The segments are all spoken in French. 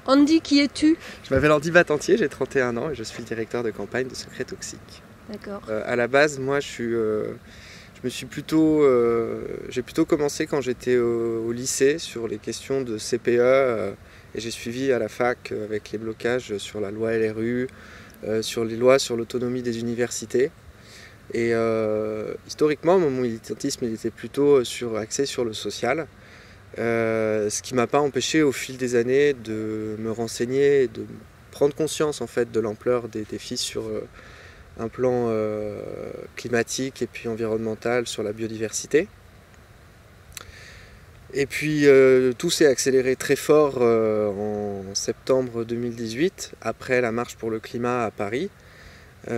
Andy, qui es-tu? Je m'appelle Andy Batentier, j'ai 31 ans et je suis le directeur de campagne de Secret Toxique. D'accord. À la base, moi, j'ai plutôt commencé quand j'étais au lycée sur les questions de CPE et j'ai suivi à la fac avec les blocages sur la loi LRU, sur les lois sur l'autonomie des universités. Et historiquement, mon militantisme il était plutôt axé sur le social. Ce qui ne m'a pas empêché au fil des années de me renseigner et de prendre conscience en fait de l'ampleur des défis sur un plan climatique et puis environnemental, sur la biodiversité. Et puis tout s'est accéléré très fort en septembre 2018, après la marche pour le climat à Paris, qui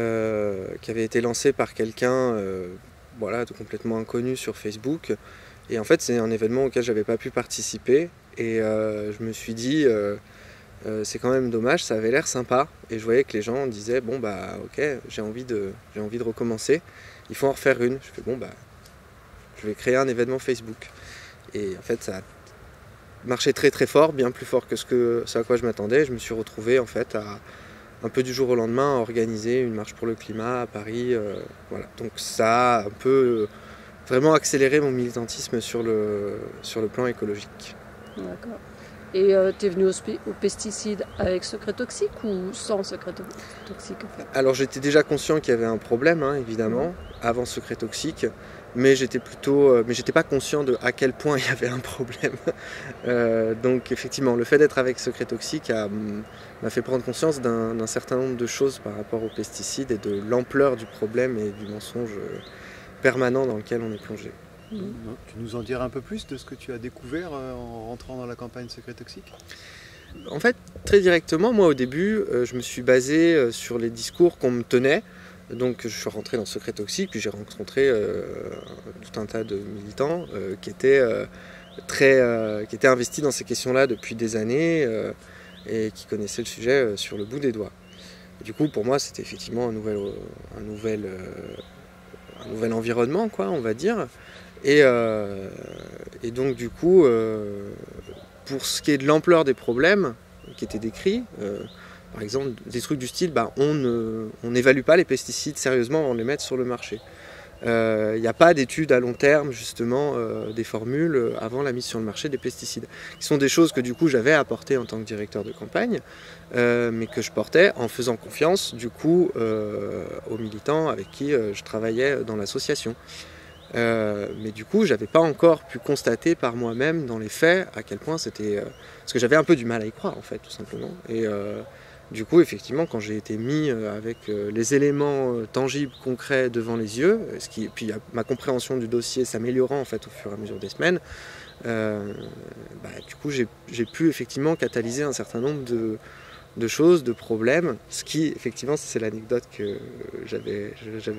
avait été lancée par quelqu'un de complètement inconnu sur Facebook. Et en fait, c'est un événement auquel je n'avais pas pu participer. Et je me suis dit, c'est quand même dommage, ça avait l'air sympa. Et je voyais que les gens disaient, bon bah ok, j'ai envie de recommencer. Il faut en refaire une. Je fais, bon bah, je vais créer un événement Facebook. Et en fait, ça a marché très très fort, bien plus fort que ce à quoi je m'attendais. Je me suis retrouvé en fait un peu du jour au lendemain à organiser une marche pour le climat à Paris. Voilà. Donc ça a un peu vraiment accélérer mon militantisme sur le plan écologique. D'accord. Et tu es venu aux pesticides avec Secret Toxique ou sans Secret Toxique en fait? Alors j'étais déjà conscient qu'il y avait un problème, hein, évidemment, avant Secret Toxique, mais j'étais pas conscient de à quel point il y avait un problème. Donc effectivement, le fait d'être avec Secret Toxique m'a fait prendre conscience d'un certain nombre de choses par rapport aux pesticides et de l'ampleur du problème et du mensonge permanent dans lequel on est plongé. Tu nous en dirais un peu plus de ce que tu as découvert en rentrant dans la campagne Secret Toxique? En fait, très directement, moi au début, je me suis basé sur les discours qu'on me tenait. Donc je suis rentré dans Secret Toxique, puis j'ai rencontré tout un tas de militants qui étaient investis dans ces questions-là depuis des années et qui connaissaient le sujet sur le bout des doigts. Et du coup, pour moi, c'était effectivement un nouvel environnement, quoi, on va dire. Et donc du coup, pour ce qui est de l'ampleur des problèmes qui étaient décrits, par exemple des trucs du style, on n'évalue pas les pesticides sérieusement avant de les mettre sur le marché. Il n'y a pas d'études à long terme justement des formules avant la mise sur le marché des pesticides, qui sont des choses que du coup j'avais apportées en tant que directeur de campagne, mais que je portais en faisant confiance du coup aux militants avec qui je travaillais dans l'association. Mais du coup j'avais pas encore pu constater par moi-même dans les faits à quel point c'était... parce que j'avais un peu du mal à y croire en fait tout simplement. Et du coup effectivement quand j'ai été mis avec les éléments tangibles, concrets devant les yeux, puis ma compréhension du dossier s'améliorant en fait au fur et à mesure des semaines, du coup j'ai pu effectivement catalyser un certain nombre de choses, de problèmes. Ce qui, effectivement, c'est l'anecdote que j'avais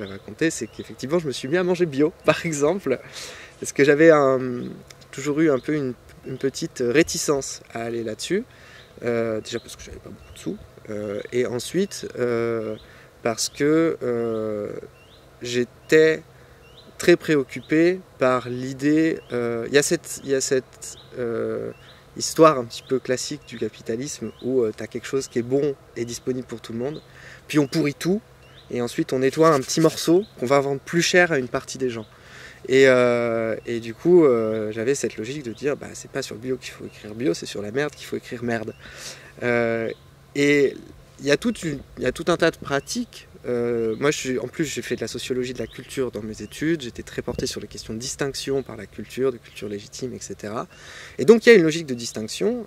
racontée, c'est qu'effectivement, je me suis mis à manger bio, par exemple, parce que j'avais toujours eu un peu une petite réticence à aller là-dessus. Déjà parce que j'avais pas beaucoup de sous, et ensuite parce que j'étais très préoccupé par l'idée. Il y a cette histoire un petit peu classique du capitalisme où tu as quelque chose qui est bon et disponible pour tout le monde, puis on pourrit tout, et ensuite on nettoie un petit morceau qu'on va vendre plus cher à une partie des gens. Et du coup, j'avais cette logique de dire, c'est pas sur le bio qu'il faut écrire bio, c'est sur la merde qu'il faut écrire merde. Et il y a tout un tas de pratiques. Moi, en plus, j'ai fait de la sociologie de la culture dans mes études. J'étais très porté sur les questions de distinction par la culture, de culture légitime, etc. Et donc, il y a une logique de distinction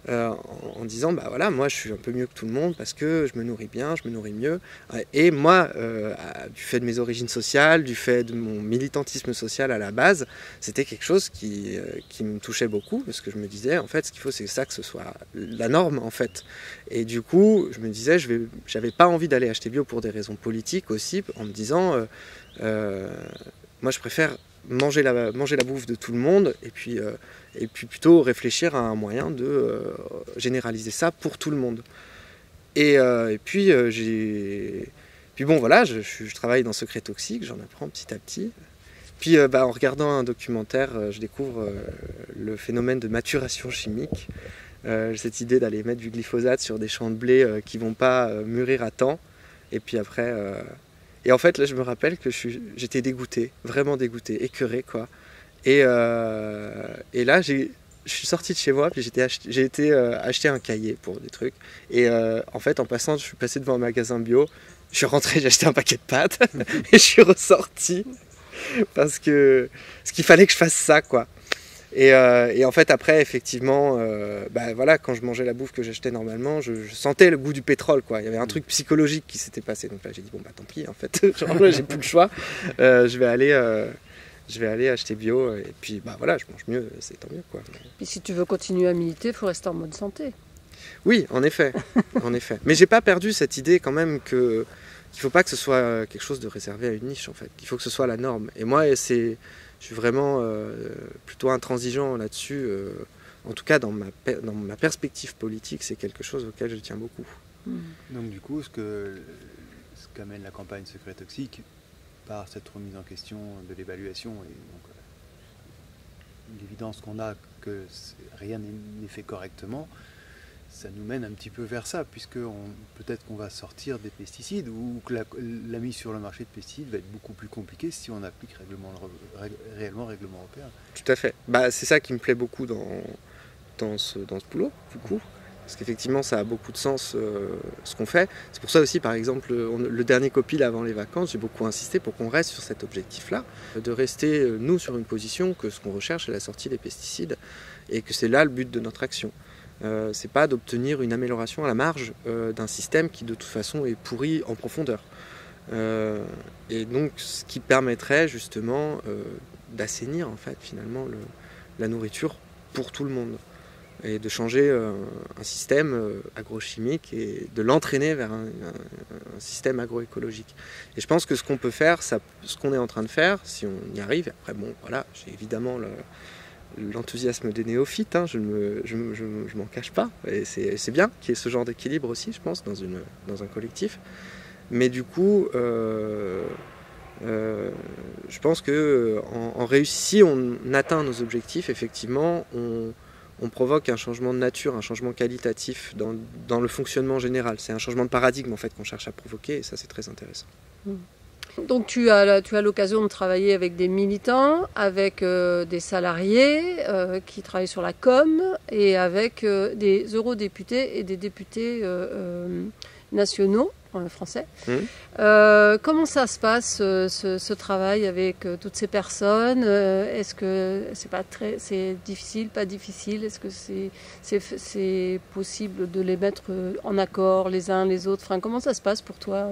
en disant, voilà, moi, je suis un peu mieux que tout le monde parce que je me nourris bien, je me nourris mieux. Et moi, du fait de mes origines sociales, du fait de mon militantisme social à la base, c'était quelque chose qui me touchait beaucoup parce que je me disais, en fait, ce qu'il faut, c'est ça, que ce soit la norme, en fait. Et du coup, je me disais, j'avais pas envie d'aller acheter bio pour des raisons politiques aussi, en me disant, moi, je préfère manger la bouffe de tout le monde et puis plutôt réfléchir à un moyen de généraliser ça pour tout le monde. Et puis bon voilà, je travaille dans Secret Toxique, j'en apprends petit à petit. Puis en regardant un documentaire, je découvre le phénomène de maturation chimique cette idée d'aller mettre du glyphosate sur des champs de blé qui vont pas mûrir à temps. Et puis après... Et en fait, là, je me rappelle que j'étais dégoûté, vraiment dégoûté, écœuré, quoi. Et là, je suis sorti de chez moi, puis j'ai été acheter un cahier pour des trucs. Et en fait, en passant, je suis passé devant un magasin bio, je suis rentré, j'ai acheté un paquet de pâtes, et je suis ressorti, parce qu'il fallait que je fasse ça, quoi. Et en fait, après, effectivement, voilà, quand je mangeais la bouffe que j'achetais normalement, je sentais le goût du pétrole, quoi. Il y avait un truc psychologique qui s'était passé. Donc là, j'ai dit, bon, bah tant pis, en fait, genre, là, j'ai plus le choix. Je vais aller acheter bio, et puis, bah voilà, je mange mieux, c'est tant mieux, quoi. Et si tu veux continuer à militer, il faut rester en bonne santé. Oui, en effet, en effet. Mais j'ai pas perdu cette idée, quand même, qu'il ne faut pas que ce soit quelque chose de réservé à une niche, en fait. Il faut que ce soit la norme. Et moi, je suis vraiment plutôt intransigeant là-dessus. En tout cas, dans ma perspective politique, c'est quelque chose auquel je tiens beaucoup. Donc du coup, ce qu'amène la campagne Secret Toxique, par cette remise en question de l'évaluation, et donc l'évidence qu'on a que rien n'est fait correctement, ça nous mène un petit peu vers ça, puisque peut-être qu'on va sortir des pesticides, ou que la mise sur le marché de pesticides va être beaucoup plus compliquée si on applique réellement le règlement européen. Tout à fait. C'est ça qui me plaît beaucoup dans ce boulot, du coup. Parce qu'effectivement, ça a beaucoup de sens ce qu'on fait. C'est pour ça aussi, par exemple, le dernier COPIL avant les vacances, j'ai beaucoup insisté pour qu'on reste sur cet objectif-là, de rester, nous, sur une position que ce qu'on recherche, c'est la sortie des pesticides, et que c'est là le but de notre action. C'est pas d'obtenir une amélioration à la marge d'un système qui de toute façon est pourri en profondeur. Et donc ce qui permettrait justement d'assainir en fait finalement la nourriture pour tout le monde et de changer un système agrochimique et de l'entraîner vers un système agroécologique. Et je pense que ce qu'on peut faire, ce qu'on est en train de faire, si on y arrive, après bon voilà, j'ai évidemment l'enthousiasme des néophytes, hein, je m'en cache pas, et c'est bien qu'il y ait ce genre d'équilibre aussi, je pense, dans un collectif. Mais du coup, je pense que si on atteint nos objectifs, effectivement, on provoque un changement de nature, un changement qualitatif dans le fonctionnement général. C'est un changement de paradigme en fait qu'on cherche à provoquer, et ça c'est très intéressant. Donc tu as l'occasion de travailler avec des militants, avec des salariés qui travaillent sur la com, et avec des eurodéputés et des députés nationaux français. Comment ça se passe ce travail avec toutes ces personnes? Est-ce que c'est difficile, pas difficile? Est-ce que c'est possible de les mettre en accord les uns les autres? Enfin, comment ça se passe pour toi?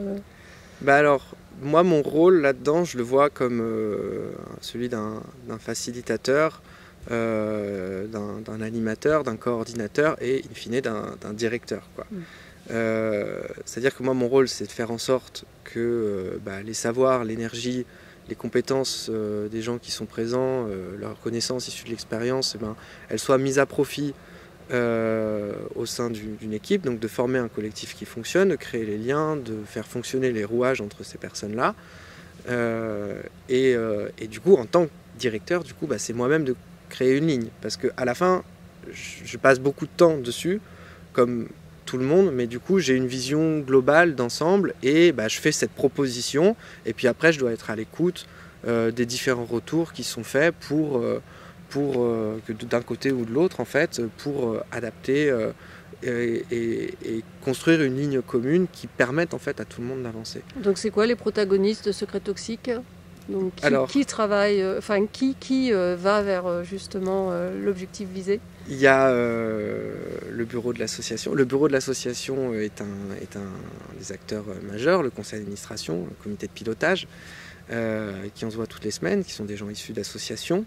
Alors, moi, mon rôle là-dedans, je le vois comme celui d'un facilitateur, d'un animateur, d'un coordinateur et, in fine, d'un directeur, quoi. C'est-à-dire que moi, mon rôle, c'est de faire en sorte que les savoirs, l'énergie, les compétences des gens qui sont présents, leurs connaissances issues de l'expérience, elles soient mises à profit au sein d'une équipe, donc de former un collectif qui fonctionne, de créer les liens, de faire fonctionner les rouages entre ces personnes-là. Et du coup, en tant que directeur, c'est moi-même de créer une ligne. Parce qu'à la fin, je passe beaucoup de temps dessus, comme tout le monde, mais du coup, j'ai une vision globale d'ensemble et je fais cette proposition. Et puis après, je dois être à l'écoute des différents retours qui sont faits pour que d'un côté ou de l'autre, en fait, pour adapter et construire une ligne commune qui permette en fait à tout le monde d'avancer. Donc c'est quoi les protagonistes de Secret Toxique? Donc qui travaille, qui va vers justement l'objectif visé? Il y a le bureau de l'association. Le bureau de l'association est un des acteurs majeurs, le conseil d'administration, le comité de pilotage, qui on se voit toutes les semaines, qui sont des gens issus d'associations.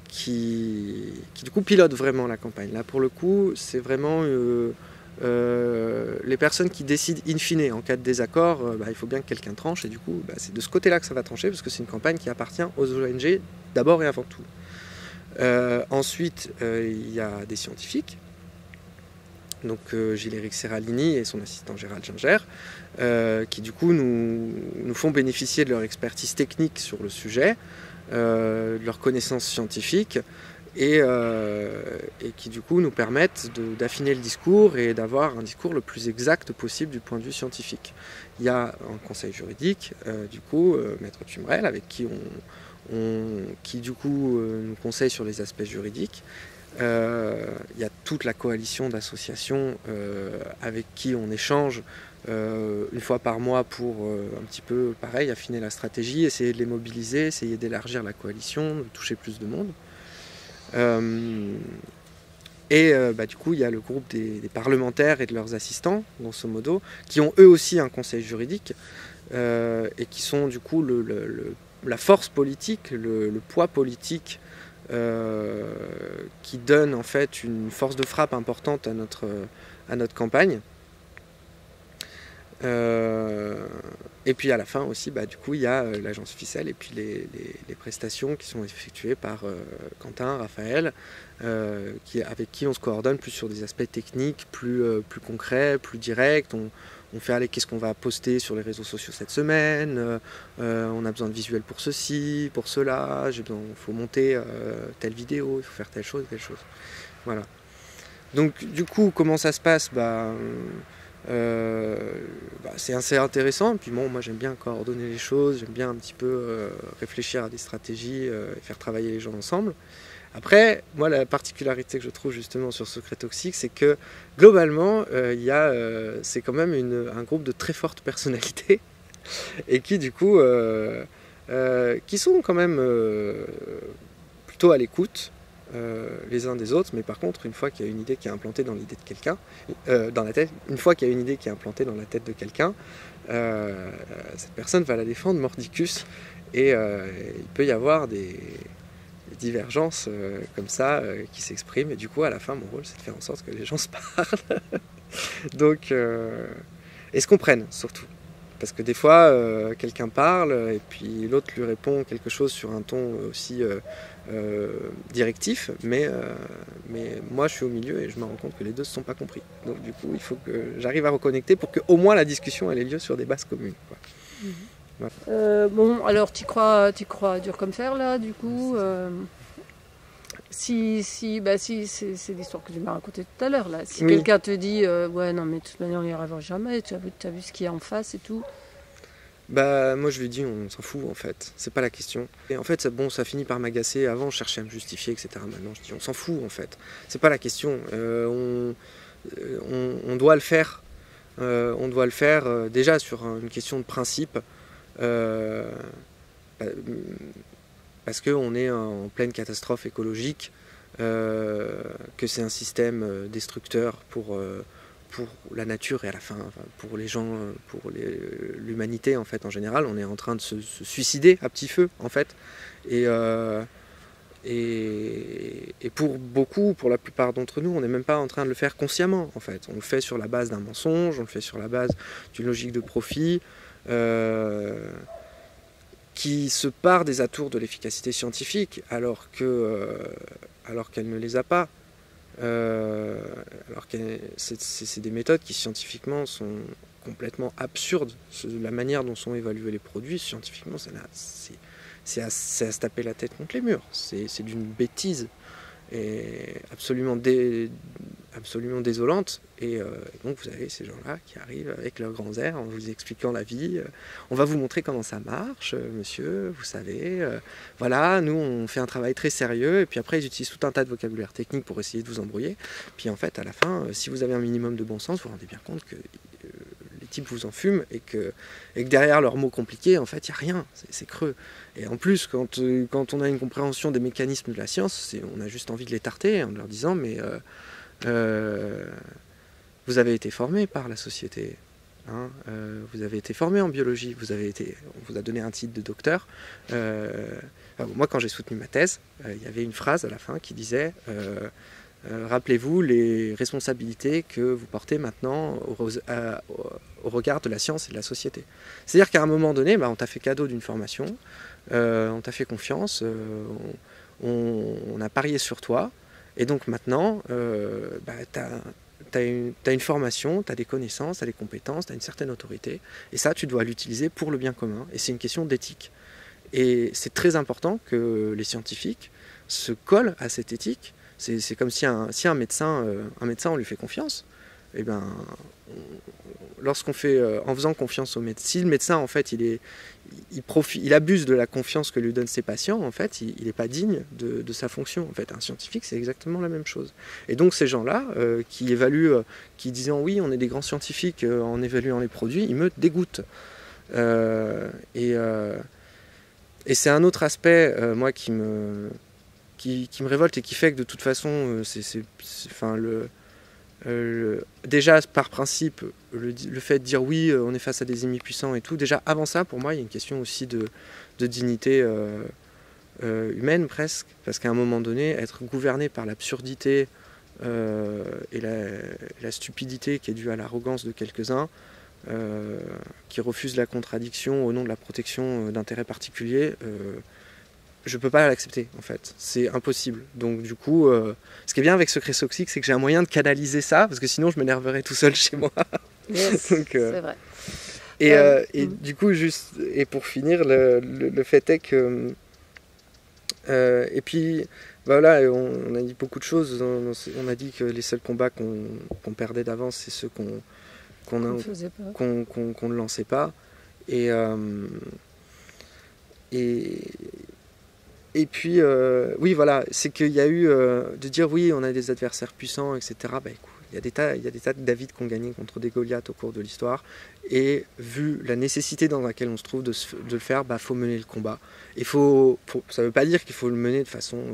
Qui du coup pilotent vraiment la campagne. Là pour le coup c'est vraiment les personnes qui décident in fine en cas de désaccord, il faut bien que quelqu'un tranche et du coup c'est de ce côté là que ça va trancher parce que c'est une campagne qui appartient aux ONG d'abord et avant tout. Ensuite il y a des scientifiques, donc Gilles-Éric Serralini et son assistant Gérald Ginger, qui du coup nous font bénéficier de leur expertise technique sur le sujet, de leurs connaissances scientifiques et qui du coup nous permettent d'affiner le discours et d'avoir un discours le plus exact possible du point de vue scientifique. Il y a un conseil juridique, du coup, Maître Tumrel, avec qui qui du coup nous conseille sur les aspects juridiques. Il y a toute la coalition d'associations avec qui on échange une fois par mois pour un petit peu, pareil, affiner la stratégie, essayer de les mobiliser, essayer d'élargir la coalition, de toucher plus de monde. Du coup, il y a le groupe des parlementaires et de leurs assistants, grosso modo, qui ont eux aussi un conseil juridique et qui sont du coup la force politique, le poids politique qui donne en fait une force de frappe importante à notre campagne. Et puis à la fin aussi, du coup, il y a l'agence Ficelle et puis les prestations qui sont effectuées par Quentin, Raphaël, avec qui on se coordonne plus sur des aspects techniques, plus concrets, plus directs. On fait aller qu'est-ce qu'on va poster sur les réseaux sociaux cette semaine, on a besoin de visuels pour ceci, pour cela, il faut monter telle vidéo, il faut faire telle chose. Voilà. Donc du coup, comment ça se passe ? C'est assez intéressant. Puis bon, moi j'aime bien coordonner les choses, j'aime bien un petit peu réfléchir à des stratégies et faire travailler les gens ensemble. Après, moi la particularité que je trouve justement sur Secret Toxique, c'est que globalement, c'est quand même un groupe de très fortes personnalités et qui du coup, qui sont quand même plutôt à l'écoute. Les uns des autres, mais par contre, une fois qu'il y a une idée qui est implantée dans l'idée de quelqu'un, une fois qu'il y a une idée qui est implantée dans la tête de quelqu'un, cette personne va la défendre mordicus, et il peut y avoir des divergences comme ça qui s'expriment, et du coup, à la fin, mon rôle, c'est de faire en sorte que les gens se parlent, donc, et se comprennent surtout. Parce que des fois, quelqu'un parle et puis l'autre lui répond quelque chose sur un ton aussi directif, mais moi je suis au milieu et je me rends compte que les deux ne se sont pas compris. Donc du coup, il faut que j'arrive à reconnecter pour qu'au moins la discussion ait lieu sur des bases communes, quoi. Voilà. Bon, alors tu crois dur comme fer là, du coup si c'est l'histoire que tu m'as racontée tout à l'heure là. Si quelqu'un te dit ouais non mais de toute manière on n'y arrivera jamais, tu as vu ce qu'il y a en face et tout. Moi je lui dis on s'en fout en fait, c'est pas la question. Et en fait ça finit par m'agacer. Avant je cherchais à me justifier, etc. Maintenant je dis on s'en fout en fait, c'est pas la question. On doit le faire. On doit le faire déjà sur une question de principe. Parce qu'on est en pleine catastrophe écologique, que c'est un système destructeur pour la nature et à la fin pour les gens, pour l'humanité en fait en général. On est en train de se suicider à petit feu en fait. Et pour beaucoup, pour la plupart d'entre nous, on n'est même pas en train de le faire consciemment en fait. On le fait sur la base d'un mensonge, on le fait sur la base d'une logique de profit. Qui se part des atours de l'efficacité scientifique alors qu'elle ne les a pas. Alors que c'est des méthodes qui scientifiquement sont complètement absurdes. La manière dont sont évalués les produits, scientifiquement, c'est à se taper la tête contre les murs. C'est d'une bêtise et absolument désolante. Et donc vous avez ces gens-là qui arrivent avec leurs grands airs en vous expliquant la vie. On va vous montrer comment ça marche, monsieur, vous savez. Voilà, nous on fait un travail très sérieux. Et puis après ils utilisent tout un tas de vocabulaire technique pour essayer de vous embrouiller. Puis en fait à la fin, si vous avez un minimum de bon sens, vous vous rendez bien compte que les types vous en fument et que derrière leurs mots compliqués, en fait il n'y a rien, c'est creux. Et en plus, quand on a une compréhension des mécanismes de la science, on a juste envie de les tarter en leur disant mais vous avez été formé par la société, hein, vous avez été formé en biologie, on vous a donné un titre de docteur. Moi, quand j'ai soutenu ma thèse, il y avait une phrase à la fin qui disait rappelez-vous les responsabilités que vous portez maintenant au regard de la science et de la société. C'est-à-dire qu'à un moment donné, on t'a fait cadeau d'une formation, on t'a fait confiance, on a parié sur toi, et donc maintenant, t'as une formation, t'as des connaissances, t'as des compétences, t'as une certaine autorité, et ça, tu dois l'utiliser pour le bien commun, et c'est une question d'éthique. Et c'est très important que les scientifiques se colle à cette éthique. C'est comme si un médecin, on lui fait confiance. Et ben, lorsqu'on fait, en faisant confiance au médecin, si le médecin en fait il abuse de la confiance que lui donnent ses patients, en fait, il n'est pas digne de sa fonction. En fait, un scientifique, c'est exactement la même chose. Et donc ces gens-là qui évaluent, qui disent oui, on est des grands scientifiques en évaluant les produits, ils me dégoûtent. Et c'est un autre aspect, moi, qui me révolte et qui fait que de toute façon, déjà par principe, le fait de dire oui, on est face à des ennemis puissants et tout, déjà avant ça, pour moi, il y a une question aussi de dignité humaine presque, parce qu'à un moment donné, être gouverné par l'absurdité et la stupidité qui est due à l'arrogance de quelques-uns, qui refusent la contradiction au nom de la protection d'intérêts particuliers, je peux pas l'accepter en fait, c'est impossible. Donc du coup, ce qui est bien avec Secrets Toxiques, c'est que j'ai un moyen de canaliser ça, parce que sinon je m'énerverais tout seul chez moi. Yes, donc, c'est vrai. Et du coup, juste, et pour finir, le fait est que... et puis, voilà, on a dit beaucoup de choses, on a dit que les seuls combats qu'on perdait d'avance, c'est ceux qu'on ne lançait pas. Et puis, oui, voilà, c'est qu'il y a eu de dire oui, on a des adversaires puissants, etc. Bah, écoute, il y a des tas de David qui ont gagné contre des Goliaths au cours de l'histoire. Et vu la nécessité dans laquelle on se trouve de le faire, bah, faut mener le combat. Et ça ne veut pas dire qu'il faut le mener de façon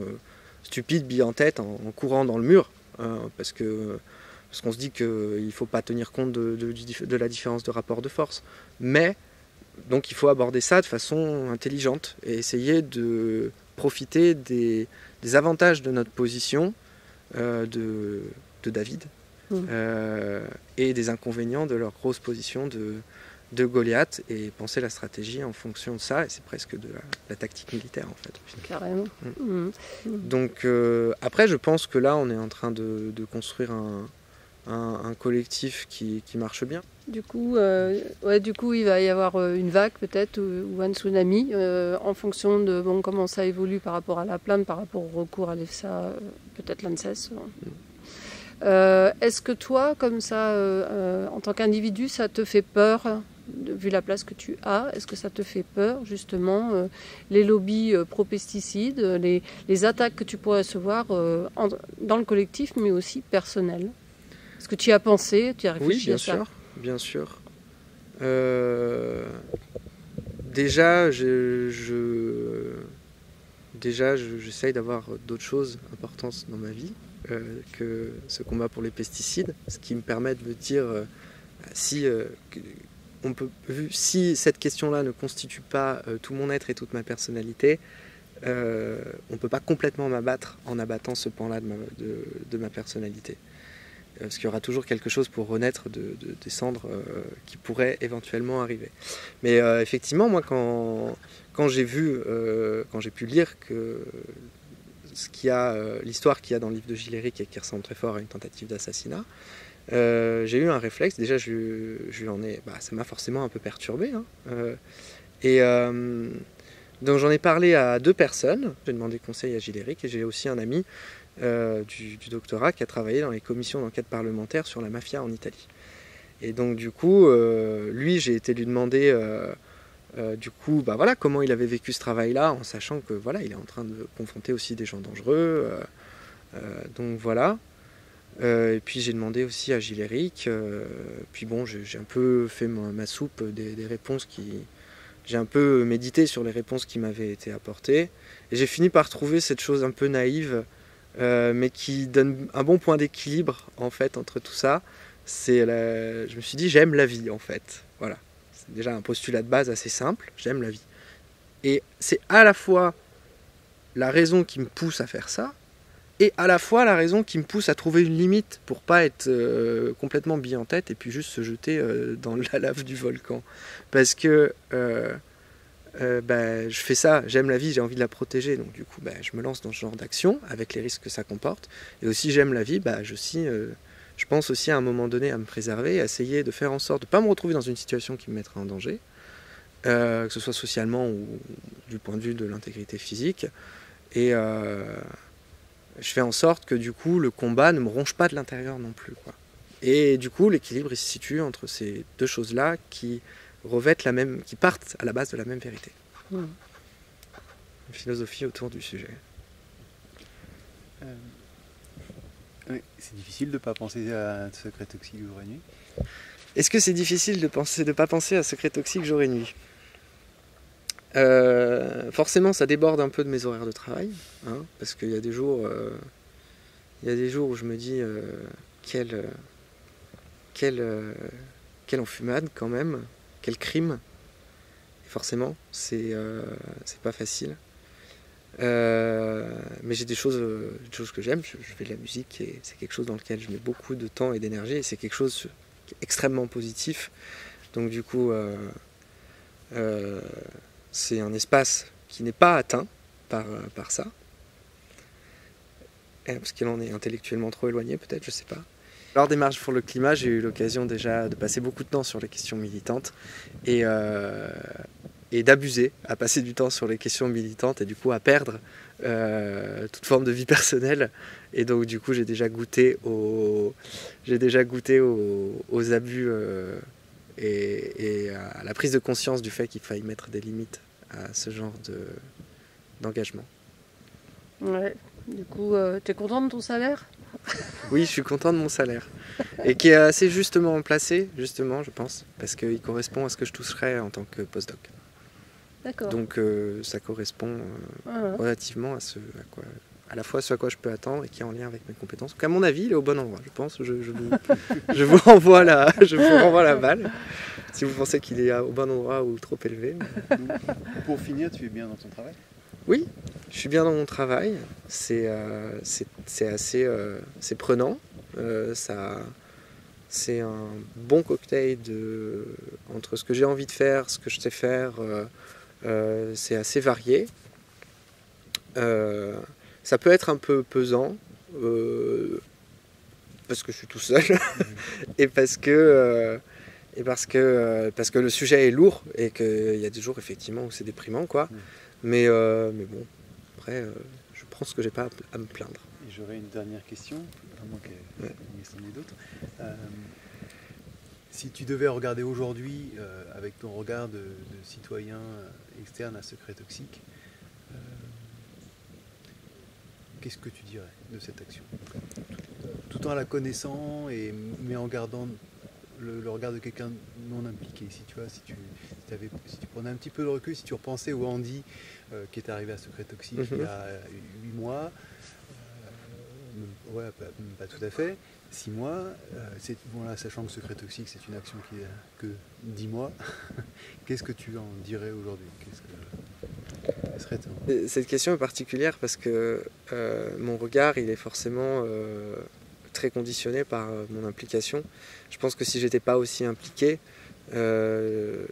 stupide, bille en tête, en courant dans le mur, parce qu'on se dit qu'il ne faut pas tenir compte de la différence de rapport de force. Mais, donc il faut aborder ça de façon intelligente et essayer de profiter des avantages de notre position de David et des inconvénients de leur grosse position de Goliath, et penser la stratégie en fonction de ça, et c'est presque de la tactique militaire en fait. Carrément. Donc après, je pense que là on est en train de construire un collectif qui marche bien. Du coup, il va y avoir une vague peut-être ou un tsunami en fonction de comment ça évolue par rapport à la plainte, par rapport au recours à l'EFSA, peut-être l'ANSES. Est-ce que toi, comme ça, en tant qu'individu, ça te fait peur, vu la place que tu as? Est-ce que ça te fait peur, justement, les lobbies pro-pesticides, les attaques que tu pourrais recevoir dans le collectif, mais aussi personnel? Est-ce que tu y as pensé, tu y as réfléchi à ça? Oui, bien sûr. Déjà, j'essaye d'avoir d'autres choses importantes dans ma vie que ce combat pour les pesticides, ce qui me permet de me dire si cette question-là ne constitue pas tout mon être et toute ma personnalité, on ne peut pas complètement m'abattre en abattant ce pan-là de ma personnalité. Parce qu'il y aura toujours quelque chose pour renaître des cendres qui pourrait éventuellement arriver. Mais effectivement, moi, quand j'ai pu lire que l'histoire qu'il y a dans le livre de Giléric et qui ressemble très fort à une tentative d'assassinat, j'ai eu un réflexe. Déjà, ça m'a forcément un peu perturbé. Donc j'en ai parlé à 2 personnes. J'ai demandé conseil à Giléric, et j'ai aussi un ami du doctorat qui a travaillé dans les commissions d'enquête parlementaire sur la mafia en Italie. Et donc du coup, lui, j'ai été lui demander comment il avait vécu ce travail-là, en sachant que il est en train de confronter aussi des gens dangereux. Donc voilà. Et puis j'ai demandé aussi à Giléric. Puis bon, j'ai un peu fait ma soupe des réponses j'ai un peu médité sur les réponses qui m'avaient été apportées. Et j'ai fini par trouver cette chose un peu naïve, mais qui donne un bon point d'équilibre en fait entre tout ça. Je me suis dit, j'aime la vie en fait. Voilà, c'est déjà un postulat de base assez simple, j'aime la vie. Et c'est à la fois la raison qui me pousse à faire ça, et à la fois la raison qui me pousse à trouver une limite pour pas être complètement bille en tête et puis juste se jeter dans la lave du volcan. Parce que je fais ça, j'aime la vie, j'ai envie de la protéger, donc du coup je me lance dans ce genre d'action avec les risques que ça comporte. Et aussi j'aime la vie, je pense aussi à un moment donné à me préserver, à essayer de faire en sorte de ne pas me retrouver dans une situation qui me mettrait en danger, que ce soit socialement ou du point de vue de l'intégrité physique. Et je fais en sorte que du coup le combat ne me ronge pas de l'intérieur non plus, quoi. Et du coup l'équilibre il se situe entre ces deux choses-là qui revêtent qui partent à la base de la même vérité. Une philosophie autour du sujet. Oui, c'est difficile de ne pas penser à Secret Toxique jour et nuit. Est-ce que c'est difficile de ne pas penser à Secret Toxique jour et nuit? Forcément, ça déborde un peu de mes horaires de travail, hein, parce qu'il y a des jours où je me dis quelle enfumade quand même, quel crime. Et forcément, c'est pas facile. Mais j'ai des choses que j'aime. Je fais de la musique et c'est quelque chose dans lequel je mets beaucoup de temps et d'énergie et c'est quelque chose qui est extrêmement positif. Donc du coup, c'est un espace qui n'est pas atteint par ça. Parce qu'il en est intellectuellement trop éloigné, peut-être, je sais pas. Lors des marches pour le climat, j'ai eu l'occasion déjà de passer beaucoup de temps sur les questions militantes et d'abuser à passer du temps sur les questions militantes et du coup à perdre toute forme de vie personnelle. Et donc du coup j'ai déjà goûté aux abus et à la prise de conscience du fait qu'il faille mettre des limites à ce genre d'engagement. Ouais. Du coup, tu es content de ton salaire? Oui, je suis content de mon salaire. Et qui est assez justement placé, justement, je pense, parce qu'il correspond à ce que je toucherais en tant que postdoc. D'accord. Donc ça correspond relativement à la fois ce à quoi je peux attendre et qui est en lien avec mes compétences. Donc à mon avis, il est au bon endroit, je pense. Je vous renvoie la balle. Si vous pensez qu'il est au bon endroit ou trop élevé. Pour finir, tu es bien dans ton travail? Oui, je suis bien dans mon travail. C'est assez c'est prenant. C'est un bon cocktail entre ce que j'ai envie de faire, ce que je sais faire. C'est assez varié. Ça peut être un peu pesant parce que je suis tout seul et parce que le sujet est lourd et qu'il y a des jours effectivement où c'est déprimant, quoi. Mais bon, après, je pense que j'ai pas à me plaindre. Et j'aurais une dernière question, à moins qu'il y en ait d'autres. Si tu devais regarder aujourd'hui, avec ton regard de citoyen externe à Secret Toxique, qu'est-ce que tu dirais de cette action? Tout en la connaissant, mais en gardant le regard de quelqu'un non impliqué. Si tu prenais un petit peu de recul, si tu repensais au Andy qui est arrivé à Secret Toxique il y a 8 mois, pas tout à fait, 6 mois, sachant que Secret Toxique c'est une action qui est que 10 mois, qu'est-ce que tu en dirais aujourd'hui? Cette question est particulière parce que mon regard il est forcément très conditionné par mon implication. Je pense que si j'étais pas aussi impliqué, je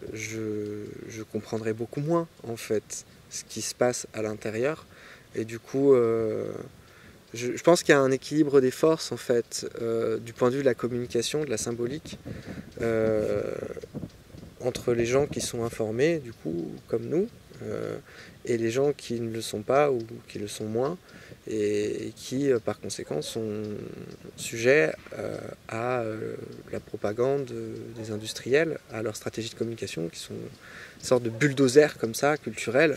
comprendrais beaucoup moins en fait ce qui se passe à l'intérieur. Et du coup, je pense qu'il y a un équilibre des forces en fait, du point de vue de la communication, de la symbolique, entre les gens qui sont informés, du coup, comme nous, et les gens qui ne le sont pas ou qui le sont moins, et qui, par conséquent, sont sujets à la propagande des industriels, à leur stratégie de communication, qui sont une sorte de bulldozer comme ça, culturelle,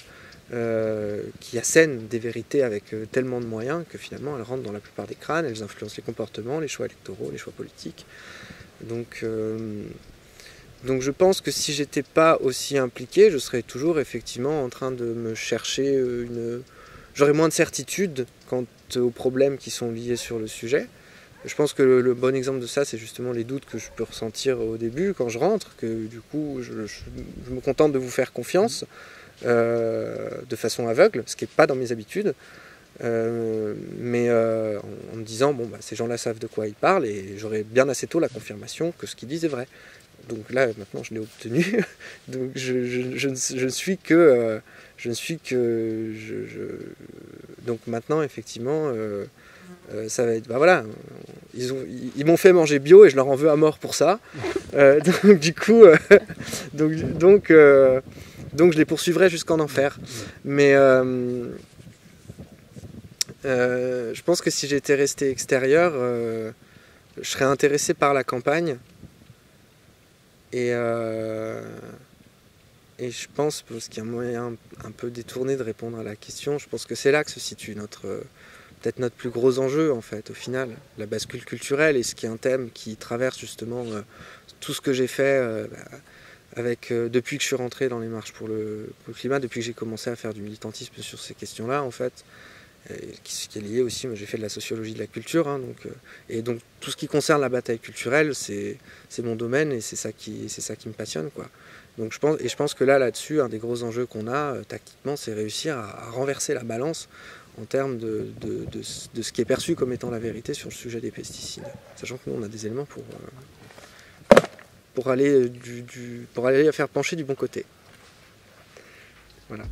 qui assènent des vérités avec tellement de moyens que finalement elles rentrent dans la plupart des crânes, elles influencent les comportements, les choix électoraux, les choix politiques. Donc je pense que si j'étais pas aussi impliqué, je serais toujours effectivement en train de me chercher j'aurais moins de certitude quant aux problèmes qui sont liés sur le sujet. Je pense que le bon exemple de ça, c'est justement les doutes que je peux ressentir au début quand je rentre, que du coup je me contente de vous faire confiance de façon aveugle, ce qui n'est pas dans mes habitudes, mais en me disant bon bah ces gens-là savent de quoi ils parlent et j'aurai bien assez tôt la confirmation que ce qu'ils disent est vrai. Donc là maintenant je l'ai obtenu, donc donc maintenant effectivement ça va être voilà, ils m'ont fait manger bio et je leur en veux à mort pour ça. Donc du coup donc je les poursuivrai jusqu'en enfer. Mais Je pense que si j'étais resté extérieur, je serais intéressé par la campagne. Et je pense, parce qu'il y a un moyen un peu détourné de répondre à la question, je pense que c'est là que se situe peut-être notre plus gros enjeu, en fait, au final. La bascule culturelle, et ce qui est un thème qui traverse justement tout ce que j'ai fait depuis que je suis rentré dans les marches pour le climat, depuis que j'ai commencé à faire du militantisme sur ces questions-là, en fait, qui est lié aussi, moi j'ai fait de la sociologie de la culture, hein, et donc tout ce qui concerne la bataille culturelle, c'est mon domaine, et c'est ça qui me passionne, quoi. Donc je pense que là-dessus, un des gros enjeux qu'on a tactiquement, c'est réussir à renverser la balance en termes de ce qui est perçu comme étant la vérité sur le sujet des pesticides. Sachant que nous, on a des éléments pour aller faire pencher du bon côté. Voilà.